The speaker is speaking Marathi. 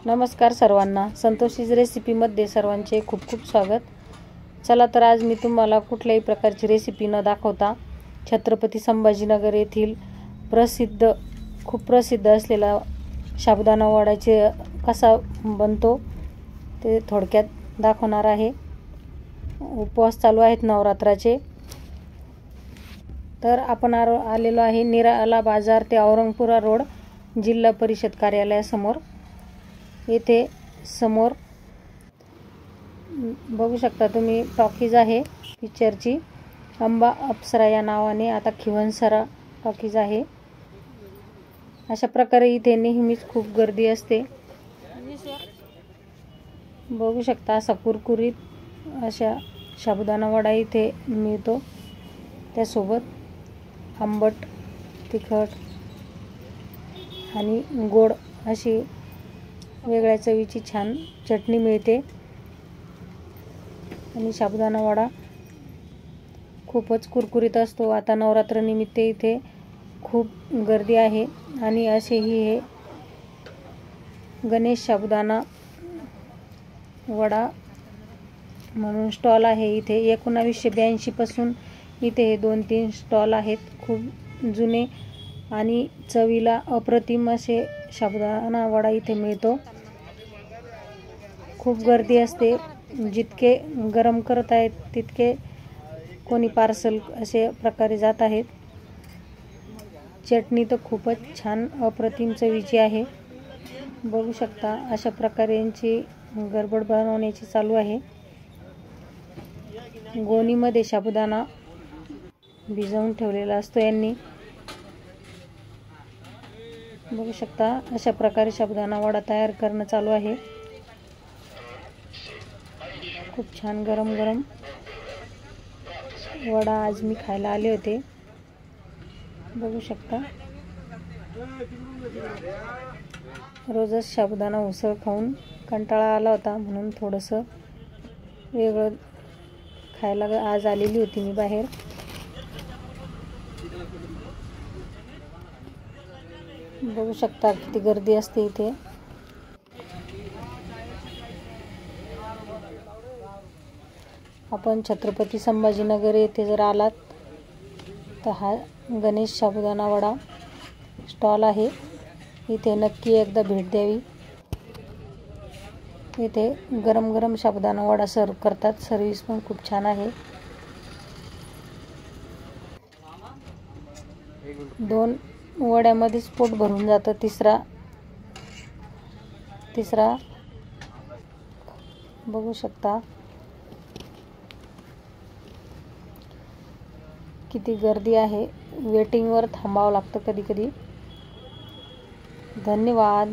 नमस्कार सर्वांना, संतोषीज रेसिपीमध्ये सर्वांचे खूप खूप स्वागत। चला तर आज मी तुम्हाला कुठल्याही प्रकारची रेसिपी न दाखवता छत्रपती संभाजीनगर येथील खूप प्रसिद्ध असलेला साबुदाणा वडाचे कसा बनतो ते थोडक्यात दाखवणार आहे। उपवास चालू आहेत नवरात्राचे। तर आपण आलेलो आहे निराला बाजार ते औरंगपुरा रोड जिल्हा परिषद कार्यालयासमोर। येथे समोर बघू शकता तुम्ही टॉकीज आहे पिक्चरची, अंबा अप्सरा या नावाने आता खिवनसरा टॉकीज आहे। अशा प्रकारे इथे नेहमीच खूप गर्दी असते। बघू शकता असा कुरकुरीत अशा साबुदाणा वडा इथे मिळतो, त्यासोबत आंबट, तिखट आणि गोड अशी वेगळ्या चवीची छान चटणी मिळते। आणि साबुदाणा वडा खूपच कुरकुरीत असतो। आता नवरात्र निमित्त इथे खूप गर्दी आहे। आणि असेही हे गणेश साबुदाणा वडा म्हणून स्टॉल आहे इथे। 1982 पासून इथे हे 2-3 स्टॉल आहेत। खूप जुने आणि चवीला अप्रतिम असे साबुदाणा वडा इथे मिळतो। खूप गर्दी असते। जितके गरम करत आहेत तितके कोणी पार्सल असे प्रकारे जात आहेत। चटणी तर खूपच छान अप्रतिम चवीची आहे। बघू शकता अशा प्रकारे यांची गडबड बनवण्याची चालू आहे। गोणीमध्ये साबुदाणा भिजवून ठेवलेला असतो यांनी। बघू शकता अशा प्रकारे साबुदाणा वडा तयार करणं चालू आहे। खूप छान गरम गरम वडा आज मी खायला आले होते। बघू शकता रोजच साबुदाणा उसळ खाऊन कंटाळा आला होता, म्हणून थोडंसं वेगळं खायला आज आलेली होती मी बाहेर। बघू शकता किती गर्दी असते इथे। आपण छत्रपती संभाजीनगर येथे जर आलात तर हा गणेश साबुदाणा वडा स्टॉल आहे, इथे नक्की एकदा भेट द्यावी। इथे गरम गरम साबुदाणा वडा सर्व करतात। सर्विस पण खूप छान आहे। 2 वड्यामध्येच पोट भरून जातं। तिसरा बघू शकता किती गर्दी आहे। वेटिंगवर थांबावं लागतं कधी कधी। धन्यवाद।